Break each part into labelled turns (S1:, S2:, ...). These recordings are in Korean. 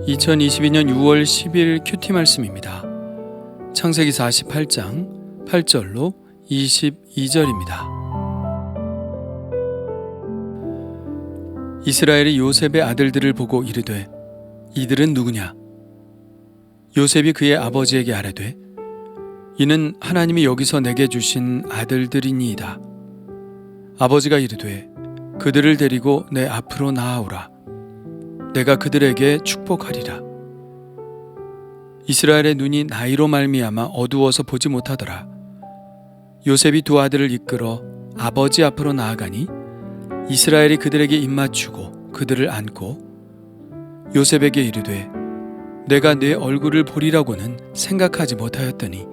S1: (2022년 6월 10일) 큐티 말씀입니다. 창세기 48장 8절로 22절입니다. 이스라엘이 요셉의 아들들을 보고 이르되 이들은 누구냐? 요셉이 그의 아버지에게 아뢰되 이는 하나님이 여기서 내게 주신 아들들이니이다. 아버지가 이르되 그들을 데리고 내 앞으로 나아오라. 내가 그들에게 축복하리라. 이스라엘의 눈이 나이로 말미암아 어두워서 보지 못하더라. 요셉이 두 아들을 이끌어 아버지 앞으로 나아가니 이스라엘이 그들에게 입맞추고 그들을 안고 요셉에게 이르되 내가 네 얼굴을 보리라고는 생각하지 못하였더니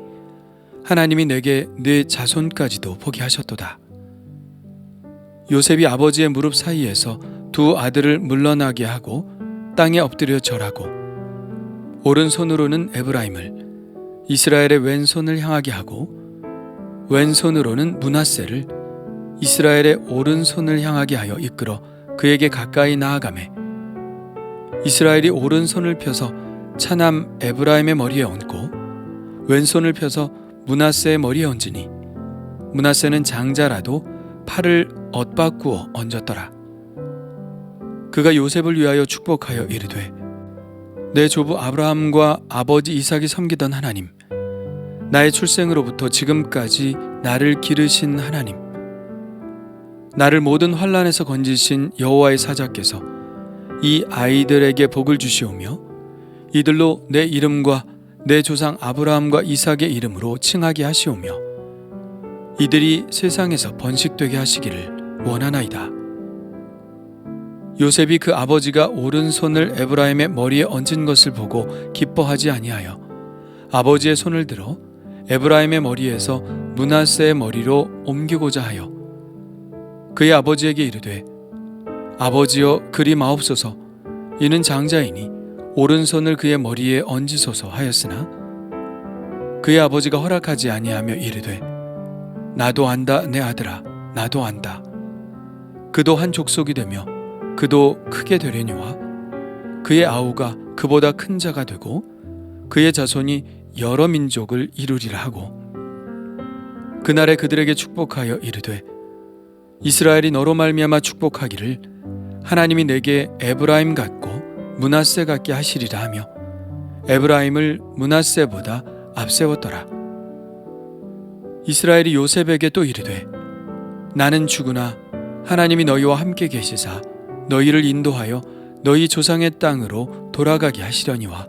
S1: 하나님이 내게 네 자손까지도 보게 하셨도다. 요셉이 아버지의 무릎 사이에서 두 아들을 물러나게 하고 땅에 엎드려 절하고 오른손으로는 에브라임을 이스라엘의 왼손을 향하게 하고 왼손으로는 므낫세를 이스라엘의 오른손을 향하게 하여 이끌어 그에게 가까이 나아가매 이스라엘이 오른손을 펴서 차남 에브라임의 머리에 얹고 왼손을 펴서 므낫세의 머리에 얹으니 므낫세는 장자라도 팔을 엇바꾸어 얹었더라. 그가 요셉을 위하여 축복하여 이르되 내 조부 아브라함과 아버지 이삭이 섬기던 하나님, 나의 출생으로부터 지금까지 나를 기르신 하나님, 나를 모든 환난에서 건지신 여호와의 사자께서 이 아이들에게 복을 주시오며 이들로 내 이름과 내 조상 아브라함과 이삭의 이름으로 칭하게 하시오며 이들이 세상에서 번식되게 하시기를 원하나이다. 요셉이 그 아버지가 오른손을 에브라임의 머리에 얹은 것을 보고 기뻐하지 아니하여 아버지의 손을 들어 에브라임의 머리에서 므낫세의 머리로 옮기고자 하여 그의 아버지에게 이르되 아버지여 그리 마옵소서. 이는 장자이니 오른손을 그의 머리에 얹으소서 하였으나 그의 아버지가 허락하지 아니하며 이르되 나도 안다 내 아들아, 나도 안다. 그도 한 족속이 되며 그도 크게 되려니와 그의 아우가 그보다 큰 자가 되고 그의 자손이 여러 민족을 이루리라 하고 그날에 그들에게 축복하여 이르되 이스라엘이 너로 말미암아 축복하기를 하나님이 내게 에브라임 같고 므낫세 같게 하시리라 하며 에브라임을 므낫세보다 앞세웠더라. 이스라엘이 요셉에게 또 이르되 나는 죽으나 하나님이 너희와 함께 계시사 너희를 인도하여 너희 조상의 땅으로 돌아가게 하시려니와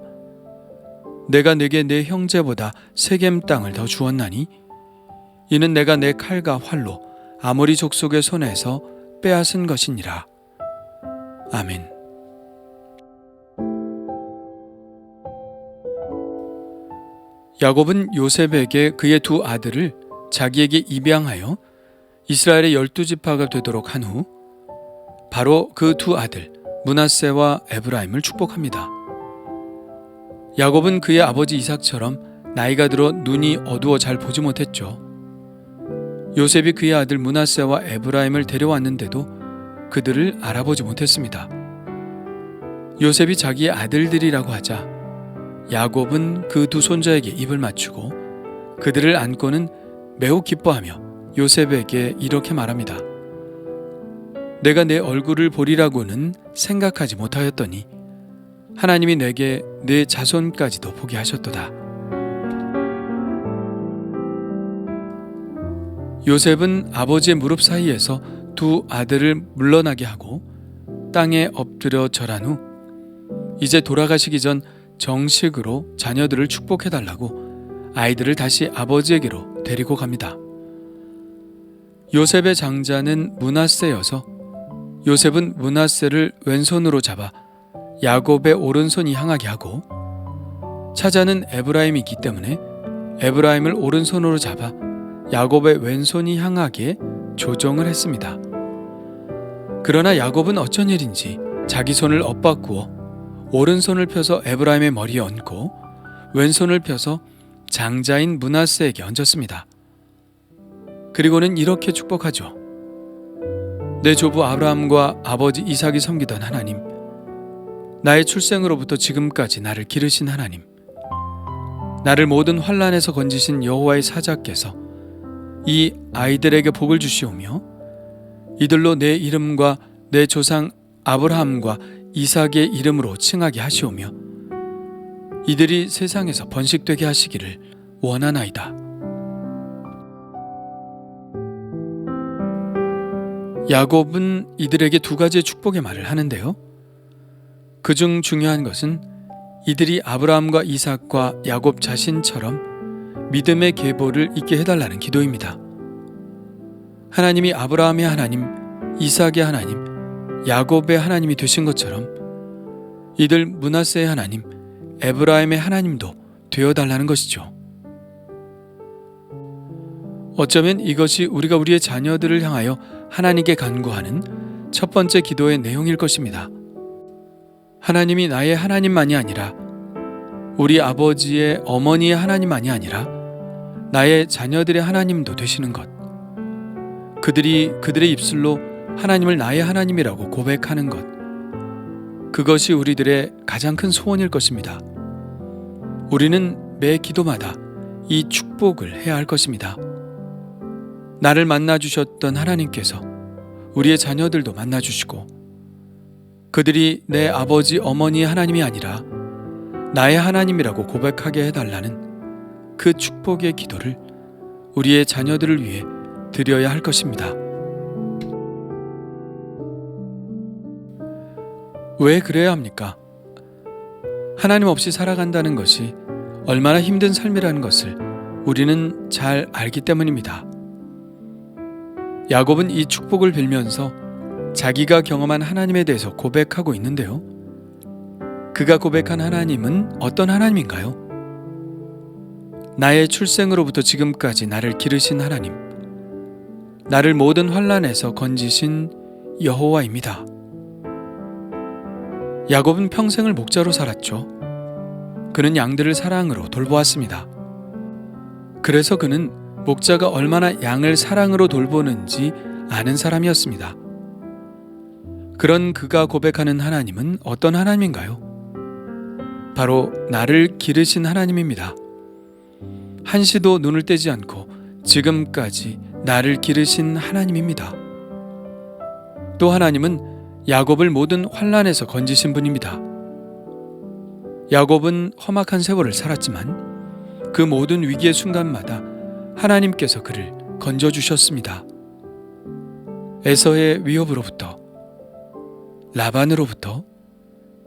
S1: 내가 내게 내 형제보다 세겜 땅을 더 주었나니 이는 내가 내 칼과 활로 아모리 족속의 손에서 빼앗은 것이니라. 아멘. 야곱은 요셉에게 그의 두 아들을 자기에게 입양하여 이스라엘의 12지파가 되도록 한 후 바로 그 두 아들 므낫세와 에브라임을 축복합니다. 야곱은 그의 아버지 이삭처럼 나이가 들어 눈이 어두워 잘 보지 못했죠. 요셉이 그의 아들 므낫세와 에브라임을 데려왔는데도 그들을 알아보지 못했습니다. 요셉이 자기의 아들들이라고 하자 야곱은 그 두 손자에게 입을 맞추고 그들을 안고는 매우 기뻐하며 요셉에게 이렇게 말합니다. 내가 내 얼굴을 보리라고는 생각하지 못하였더니 하나님이 내게 내 자손까지도 보게 하셨도다. 요셉은 아버지의 무릎 사이에서 두 아들을 물러나게 하고 땅에 엎드려 절한 후 이제 돌아가시기 전 정식으로 자녀들을 축복해달라고 아이들을 다시 아버지에게로 데리고 갑니다. 요셉의 장자는 므낫세여서 요셉은 므낫세를 왼손으로 잡아 야곱의 오른손이 향하게 하고 차자는 에브라임이기 때문에 에브라임을 오른손으로 잡아 야곱의 왼손이 향하게 조정을 했습니다. 그러나 야곱은 어쩐 일인지 자기 손을 엇바꾸어 오른손을 펴서 에브라임의 머리에 얹고 왼손을 펴서 장자인 므낫세에게 얹었습니다. 그리고는 이렇게 축복하죠. 내 조부 아브라함과 아버지 이삭이 섬기던 하나님, 나의 출생으로부터 지금까지 나를 기르신 하나님, 나를 모든 환난에서 건지신 여호와의 사자께서 이 아이들에게 복을 주시오며 이들로 내 이름과 내 조상 아브라함과 이삭의 이름으로 칭하게 하시오며 이들이 세상에서 번식되게 하시기를 원하나이다. 야곱은 이들에게 두 가지의 축복의 말을 하는데요. 그중 중요한 것은 이들이 아브라함과 이삭과 야곱 자신처럼 믿음의 계보를 잇게 해달라는 기도입니다. 하나님이 아브라함의 하나님, 이삭의 하나님, 야곱의 하나님이 되신 것처럼 이들 므낫세의 하나님, 에브라임의 하나님도 되어달라는 것이죠. 어쩌면 이것이 우리가 우리의 자녀들을 향하여 하나님께 간구하는 첫 번째 기도의 내용일 것입니다. 하나님이 나의 하나님만이 아니라 우리 아버지의 어머니의 하나님만이 아니라 나의 자녀들의 하나님도 되시는 것. 그들이 그들의 입술로 하나님을 나의 하나님이라고 고백하는 것. 그것이 우리들의 가장 큰 소원일 것입니다. 우리는 매 기도마다 이 축복을 해야 할 것입니다. 나를 만나주셨던 하나님께서 우리의 자녀들도 만나주시고 그들이 내 아버지 어머니의 하나님이 아니라 나의 하나님이라고 고백하게 해달라는 그 축복의 기도를 우리의 자녀들을 위해 드려야 할 것입니다. 왜 그래야 합니까? 하나님 없이 살아간다는 것이 얼마나 힘든 삶이라는 것을 우리는 잘 알기 때문입니다. 야곱은 이 축복을 빌면서 자기가 경험한 하나님에 대해서 고백하고 있는데요. 그가 고백한 하나님은 어떤 하나님인가요? 나의 출생으로부터 지금까지 나를 기르신 하나님, 나를 모든 환난에서 건지신 여호와입니다. 야곱은 평생을 목자로 살았죠. 그는 양들을 사랑으로 돌보았습니다. 그래서 그는 목자가 얼마나 양을 사랑으로 돌보는지 아는 사람이었습니다. 그런 그가 고백하는 하나님은 어떤 하나님인가요? 바로 나를 기르신 하나님입니다. 한시도 눈을 떼지 않고 지금까지 나를 기르신 하나님입니다. 또 하나님은 야곱을 모든 환난에서 건지신 분입니다. 야곱은 험악한 세월을 살았지만 그 모든 위기의 순간마다 하나님께서 그를 건져주셨습니다. 에서의 위협으로부터, 라반으로부터,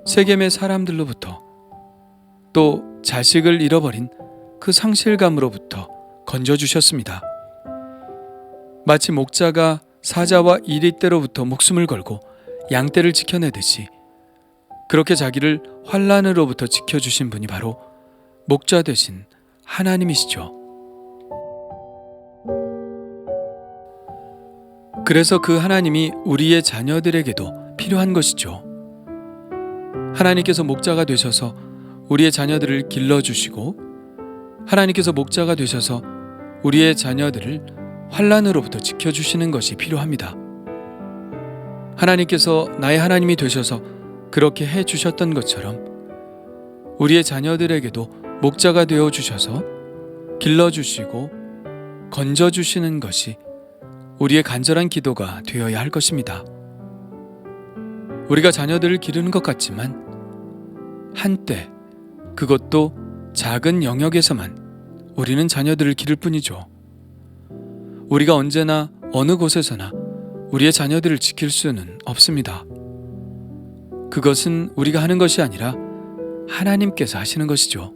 S1: 세겜의 사람들로부터, 또 자식을 잃어버린 그 상실감으로부터 건져주셨습니다. 마치 목자가 사자와 이리떼로부터 목숨을 걸고 양떼를 지켜내듯이 그렇게 자기를 환난으로부터 지켜주신 분이 바로 목자 되신 하나님이시죠. 그래서 그 하나님이 우리의 자녀들에게도 필요한 것이죠. 하나님께서 목자가 되셔서 우리의 자녀들을 길러주시고 하나님께서 목자가 되셔서 우리의 자녀들을 환난으로부터 지켜주시는 것이 필요합니다. 하나님께서 나의 하나님이 되셔서 그렇게 해주셨던 것처럼 우리의 자녀들에게도 목자가 되어주셔서 길러주시고 건져주시는 것이 우리의 간절한 기도가 되어야 할 것입니다. 우리가 자녀들을 기르는 것 같지만 한때 그것도 작은 영역에서만 우리는 자녀들을 기를 뿐이죠. 우리가 언제나 어느 곳에서나 우리의 자녀들을 지킬 수는 없습니다. 그것은 우리가 하는 것이 아니라 하나님께서 하시는 것이죠.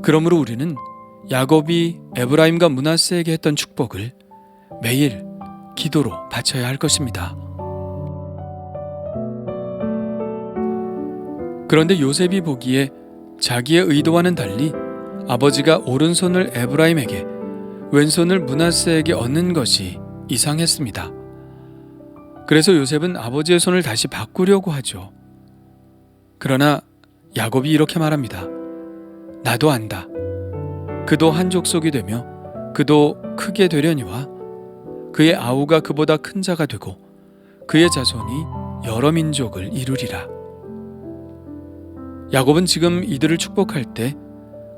S1: 그러므로 우리는 야곱이 에브라임과 므낫세에게 했던 축복을 매일 기도로 바쳐야 할 것입니다. 그런데 요셉이 보기에 자기의 의도와는 달리 아버지가 오른손을 에브라임에게 왼손을 므낫세에게 얹는 것이 이상했습니다. 그래서 요셉은 아버지의 손을 다시 바꾸려고 하죠. 그러나 야곱이 이렇게 말합니다. 나도 안다. 그도 한 족속이 되며 그도 크게 되려니와 그의 아우가 그보다 큰 자가 되고 그의 자손이 여러 민족을 이루리라. 야곱은 지금 이들을 축복할 때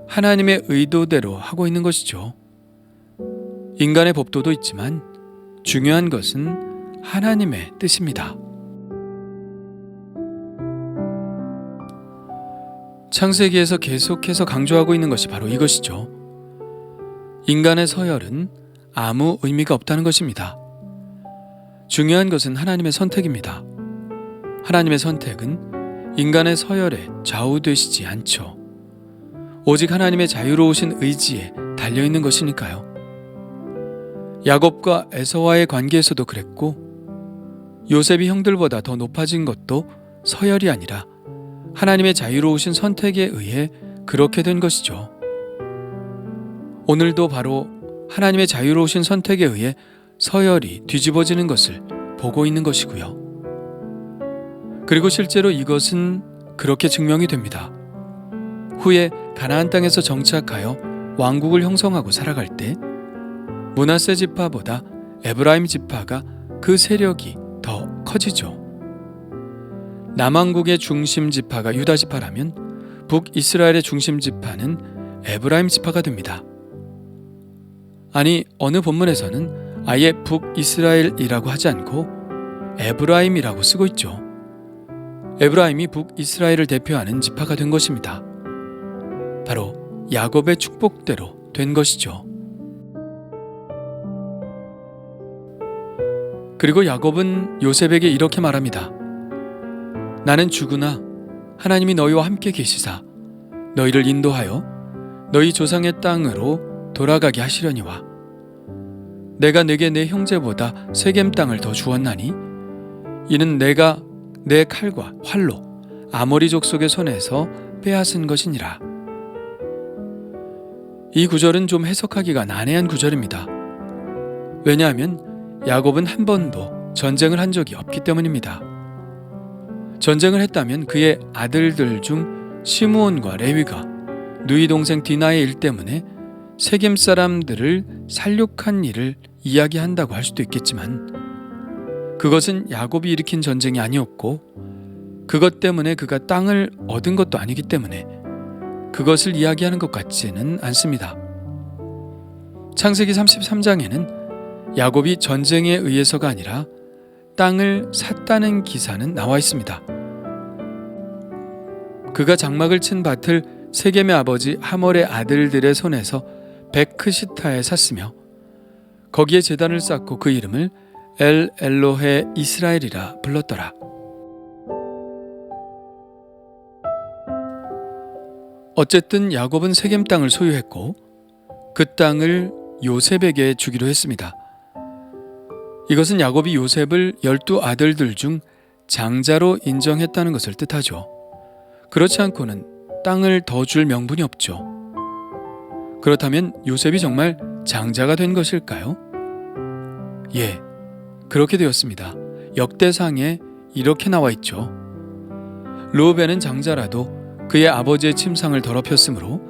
S1: 하나님의 의도대로 하고 있는 것이죠. 인간의 법도도 있지만 중요한 것은 하나님의 뜻입니다. 창세기에서 계속해서 강조하고 있는 것이 바로 이것이죠. 인간의 서열은 아무 의미가 없다는 것입니다. 중요한 것은 하나님의 선택입니다. 하나님의 선택은 인간의 서열에 좌우되시지 않죠. 오직 하나님의 자유로우신 의지에 달려있는 것이니까요. 야곱과 에서와의 관계에서도 그랬고 요셉이 형들보다 더 높아진 것도 서열이 아니라 하나님의 자유로우신 선택에 의해 그렇게 된 것이죠. 오늘도 바로 하나님의 자유로우신 선택에 의해 서열이 뒤집어지는 것을 보고 있는 것이고요. 그리고 실제로 이것은 그렇게 증명이 됩니다. 후에 가나안 땅에서 정착하여 왕국을 형성하고 살아갈 때 므낫세 지파보다 에브라임 지파가 그 세력이 더 커지죠. 남왕국의 중심 지파가 유다 지파라면 북이스라엘의 중심 지파는 에브라임 지파가 됩니다. 아니, 어느 본문에서는 아예 북이스라엘이라고 하지 않고 에브라임이라고 쓰고 있죠. 에브라임이 북이스라엘을 대표하는 지파가 된 것입니다. 바로 야곱의 축복대로 된 것이죠. 그리고 야곱은 요셉에게 이렇게 말합니다. 나는 죽으나 하나님이 너희와 함께 계시사 너희를 인도하여 너희 조상의 땅으로 돌아가게 하시려니와 내가 내게 내 형제보다 세겜 땅을 더 주었나니 이는 내가 내 칼과 활로 아모리 족속의 손에서 빼앗은 것이니라. 이 구절은 좀 해석하기가 난해한 구절입니다. 왜냐하면 야곱은 한 번도 전쟁을 한 적이 없기 때문입니다. 전쟁을 했다면 그의 아들들 중 시므온과 레위가 누이 동생 디나의 일 때문에 세겜 사람들을 살육한 일을 이야기한다고 할 수도 있겠지만 그것은 야곱이 일으킨 전쟁이 아니었고 그것 때문에 그가 땅을 얻은 것도 아니기 때문에 그것을 이야기하는 것 같지는 않습니다. 창세기 33장에는 야곱이 전쟁에 의해서가 아니라 땅을 샀다는 기사는 나와 있습니다. 그가 장막을 친 밭을 세겜의 아버지 하몰의 아들들의 손에서 베크시타에 샀으며 거기에 제단을 쌓고 그 이름을 엘 엘로헤 이스라엘이라 불렀더라. 어쨌든 야곱은 세겜 땅을 소유했고 그 땅을 요셉에게 주기로 했습니다. 이것은 야곱이 요셉을 12아들들 중 장자로 인정했다는 것을 뜻하죠. 그렇지 않고는 땅을 더 줄 명분이 없죠. 그렇다면 요셉이 정말 장자가 된 것일까요? 예, 그렇게 되었습니다. 역대상에 이렇게 나와 있죠. 르우벤은 장자라도 그의 아버지의 침상을 더럽혔으므로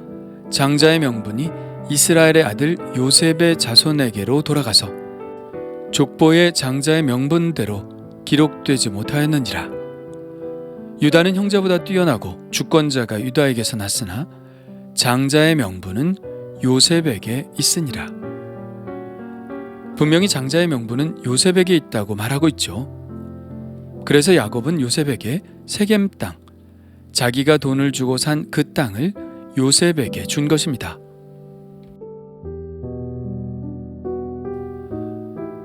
S1: 장자의 명분이 이스라엘의 아들 요셉의 자손에게로 돌아가서 족보의 장자의 명분대로 기록되지 못하였느니라. 유다는 형제보다 뛰어나고 주권자가 유다에게서 났으나 장자의 명분은 요셉에게 있으니라. 분명히 장자의 명분은 요셉에게 있다고 말하고 있죠. 그래서 야곱은 요셉에게 세겜 땅, 자기가 돈을 주고 산 그 땅을 요셉에게 준 것입니다.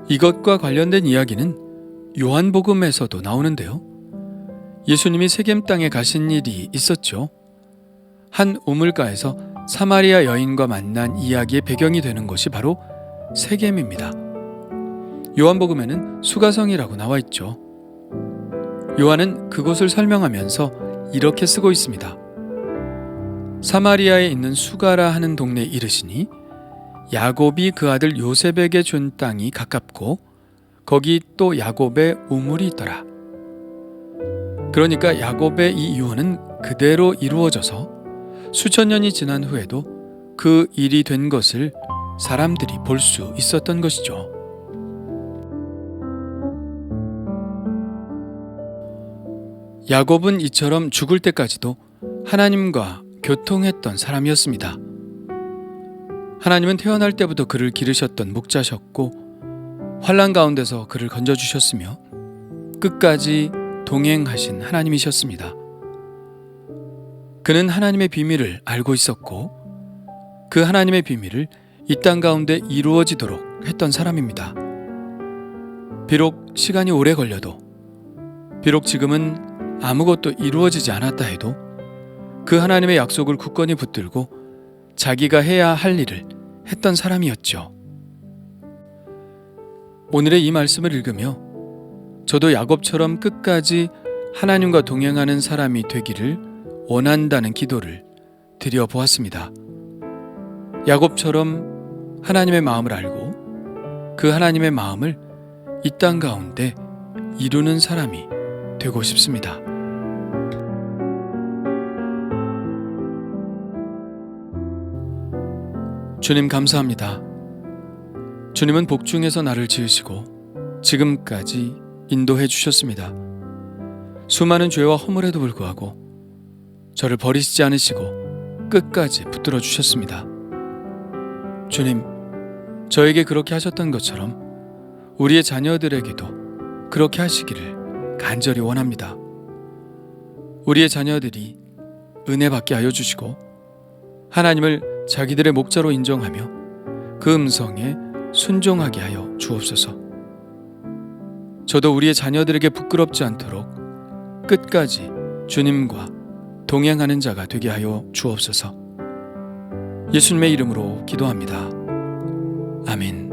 S1: 이것과 관련된 이야기는 요한복음에서도 나오는데요. 예수님이 세겜 땅에 가신 일이 있었죠. 한 우물가에서 사마리아 여인과 만난 이야기의 배경이 되는 것이 바로 세겜입니다. 요한복음에는 수가성이라고 나와 있죠. 요한은 그곳을 설명하면서 이렇게 쓰고 있습니다. 사마리아에 있는 수가라 하는 동네에 이르시니 야곱이 그 아들 요셉에게 준 땅이 가깝고 거기 또 야곱의 우물이 있더라. 그러니까 야곱의 이 유언은 그대로 이루어져서 수천 년이 지난 후에도 그 일이 된 것을 사람들이 볼 수 있었던 것이죠. 야곱은 이처럼 죽을 때까지도 하나님과 교통했던 사람이었습니다. 하나님은 태어날 때부터 그를 기르셨던 목자셨고 환난 가운데서 그를 건져주셨으며 끝까지 동행하신 하나님이셨습니다. 그는 하나님의 비밀을 알고 있었고 그 하나님의 비밀을 이 땅 가운데 이루어지도록 했던 사람입니다. 비록 시간이 오래 걸려도, 비록 지금은 아무것도 이루어지지 않았다 해도 그 하나님의 약속을 굳건히 붙들고 자기가 해야 할 일을 했던 사람이었죠. 오늘의 이 말씀을 읽으며 저도 야곱처럼 끝까지 하나님과 동행하는 사람이 되기를 원한다는 기도를 드려보았습니다. 야곱처럼 하나님의 마음을 알고 그 하나님의 마음을 이 땅 가운데 이루는 사람이 되고 싶습니다. 주님 감사합니다. 주님은 복중에서 나를 지으시고 지금까지 인도해 주셨습니다. 수많은 죄와 허물에도 불구하고 저를 버리시지 않으시고 끝까지 붙들어 주셨습니다. 주님, 저에게 그렇게 하셨던 것처럼 우리의 자녀들에게도 그렇게 하시기를 간절히 원합니다. 우리의 자녀들이 은혜 받게 하여 주시고 하나님을 자기들의 목자로 인정하며 그 음성에 순종하게 하여 주옵소서. 저도 우리의 자녀들에게 부끄럽지 않도록 끝까지 주님과 동행하는 자가 되게 하여 주옵소서. 예수님의 이름으로 기도합니다. 아멘.